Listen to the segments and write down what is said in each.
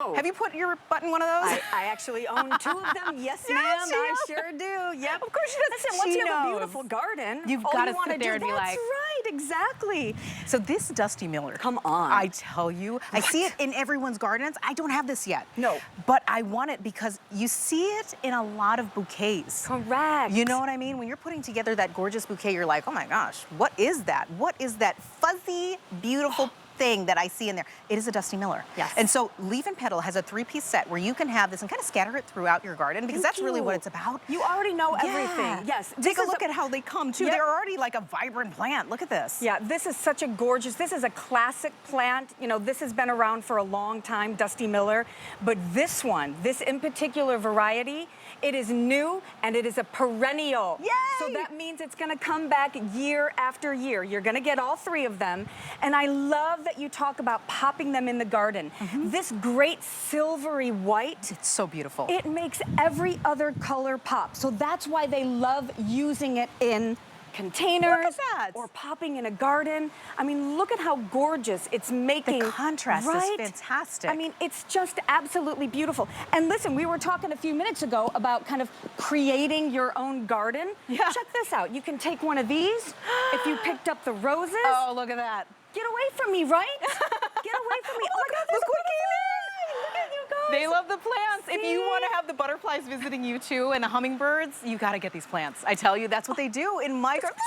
Have you put your butt in one of those? I actually own 2 of them. Yes, ma'am. I sure do. Yep. Of course she does. Listen, once you have a beautiful garden, you've all got you to want sit to there do, and be that's like, right, exactly. So this Dusty Miller. Come on. I tell you, I see it in everyone's gardens. I don't have this yet. No. But I want it because you see it in a lot of bouquets. Correct. You know what I mean? When you're putting together that gorgeous bouquet, you're like, oh my gosh, what is that? What is that fuzzy, beautiful thing that I see in there? It is a Dusty Miller. Yes. And so Leaf and Petal has a 3-piece set where you can have this and kind of scatter it throughout your garden because that's really what it's about. You already know everything. Yes. Take a look at how they come too. Yep. They're already like a vibrant plant. Look at this. Yeah, this is such a gorgeous, this is a classic plant. You know, this has been around for a long time, Dusty Miller. But this one, this in particular variety, it is new and it is a perennial. Yay! So that means it's gonna come back year after year. You're gonna get all 3 of them. And I love that you talk about popping them in the garden. This great silvery white. It's so beautiful. It makes every other color pop. So that's why they love using it in containers. Look at that. Or popping in a garden. I mean, look at how gorgeous it's making. The contrast right? is fantastic. I mean, it's just absolutely beautiful. And listen, we were talking a few minutes ago about kind of creating your own garden. Yeah. Check this out. You can take one of these. If you picked up the roses. Oh, look at that. Get away from me, right? Get away from me. Oh my God, look what came in. Look at you guys. They love the plants. If you want to have the butterflies visiting you too and the hummingbirds, you got to get these plants. I tell you, that's what they do in my garden.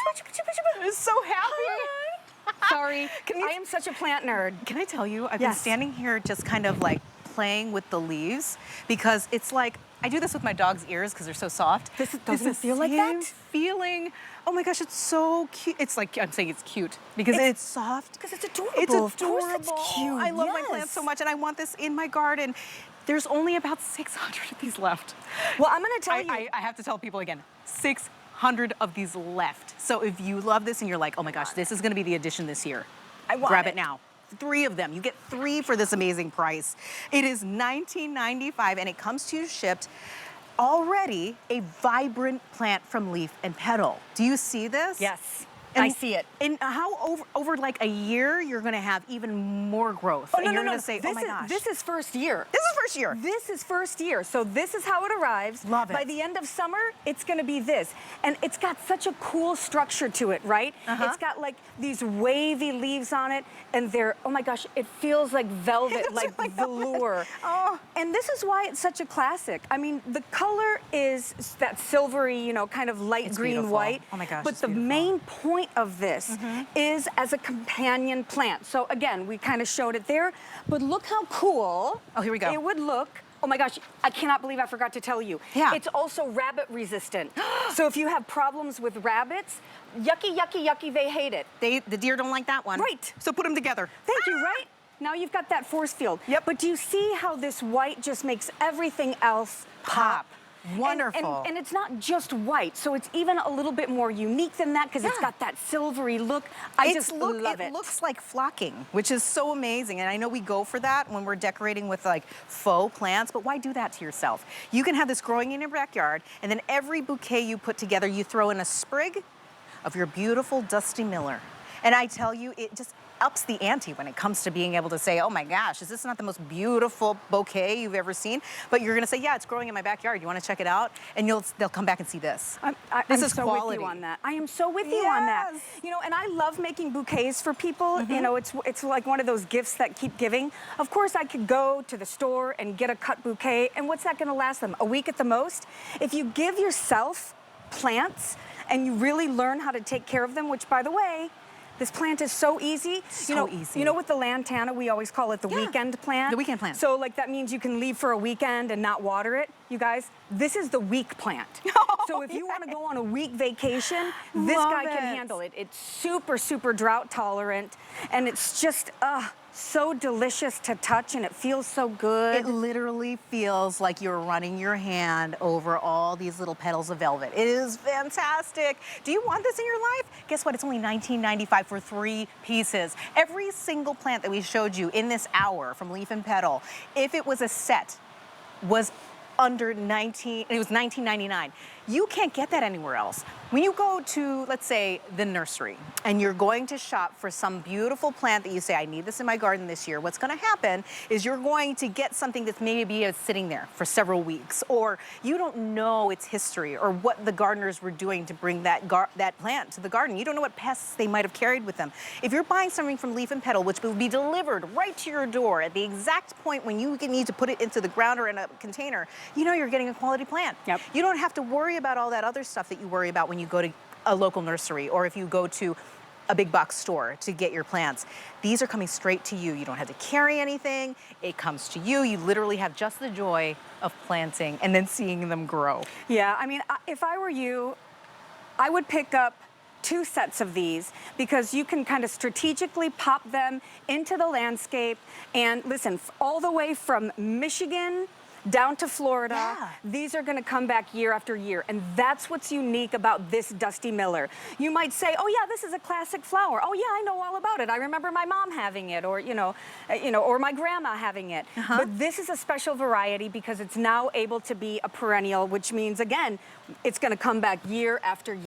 I'm so happy. Sorry, I am such a plant nerd. Can I tell you, I've been standing here just kind of like playing with the leaves because it's like, I do this with my dog's ears because they're so soft. Doesn't it feel like that? Feeling. Oh my gosh, it's so cute. It's like, I'm saying it's cute because it's soft. Because it's adorable. It's adorable. Of course it's cute. I love my plants so much and I want this in my garden. There's only about 600 of these left. Well, I'm gonna tell you. I have to tell people again, 600 of these left. So if you love this and you're like, oh my gosh, this is gonna be the addition this year, grab it now. 3 of them. You get 3 for this amazing price. It is $19.95 and it comes to you shipped. Already a vibrant plant from Leaf and Petal. Do you see this? Yes. And I see it. And how over like a year, you're gonna have even more growth. Oh, and no, you're no, gonna no. say, oh my gosh. This is first year. This is first year. This is first year. So this is how it arrives. Love it. By the end of summer, it's gonna be this. And it's got such a cool structure to it, right? It's got like these wavy leaves on it and they're, oh my gosh, it feels like velvet, like velour. Oh. And this is why it's such a classic. I mean, the color is that silvery, you know, kind of light green beautiful. white. Oh my gosh, But it's the beautiful. main point of this is as a companion plant. So again, we kind of showed it there, but look how cool Oh, here we go. it would look. Oh my gosh, I cannot believe I forgot to tell you. Yeah. It's also rabbit resistant. So if you have problems with rabbits, yucky, yucky, yucky, they hate it. The deer don't like that one. Right. So put them together. Thank you, right? Now you've got that force field. Yep. But do you see how this white just makes everything else pop? Wonderful. And it's not just white, so it's even a little bit more unique than that because it's got that silvery look. I just love it. It looks like flocking, which is so amazing. And I know we go for that when we're decorating with like faux plants, but why do that to yourself? You can have this growing in your backyard, and then every bouquet you put together, you throw in a sprig of your beautiful Dusty Miller. And I tell you, it just ups the ante when it comes to being able to say, oh my gosh, is this not the most beautiful bouquet you've ever seen? But you're gonna say, yeah, it's growing in my backyard. You wanna check it out? And they'll come back and see this. This is so quality. with you on that. I am so with you on that. You know, and I love making bouquets for people. You know, it's like one of those gifts that keep giving. Of course, I could go to the store and get a cut bouquet, and what's that gonna last them? A week at the most? If you give yourself plants and you really learn how to take care of them, which by the way, this plant is so easy. Easy. You know with the lantana, we always call it the weekend plant. The weekend plant. So like that means you can leave for a weekend and not water it. You guys, this is the week plant. So if you want to go on a week vacation, this guy can handle it. It's super, super drought tolerant. And it's just, so delicious to touch and it feels so good. It literally feels like you're running your hand over all these little petals of velvet. It is fantastic. Do you want this in your life? Guess what? It's only $19.95 for 3 pieces. Every single plant that we showed you in this hour from Leaf and Petal, if it was a set, was under it was $19.99. You can't get that anywhere else. When you go to, let's say, the nursery, and you're going to shop for some beautiful plant that you say, I need this in my garden this year, what's gonna happen is you're going to get something that's maybe sitting there for several weeks, or you don't know its history or what the gardeners were doing to bring that plant to the garden. You don't know what pests they might have carried with them. If you're buying something from Leaf and Petal, which will be delivered right to your door at the exact point when you need to put it into the ground or in a container, you know you're getting a quality plant. Yep. You don't have to worry about all that other stuff that you worry about when you go to a local nursery or if you go to a big box store to get your plants. These are coming straight to you. You don't have to carry anything. It comes to you. You literally have just the joy of planting and then seeing them grow. Yeah, I mean, if I were you, I would pick up 2 sets of these because you can kind of strategically pop them into the landscape. And listen, all the way from Michigan down to Florida, Yeah. these are gonna come back year after year. And that's what's unique about this Dusty Miller. You might say, oh yeah, this is a classic flower. Oh yeah, I know all about it. I remember my mom having it, or or my grandma having it. But this is a special variety because it's now able to be a perennial, which means, again, it's gonna come back year after year.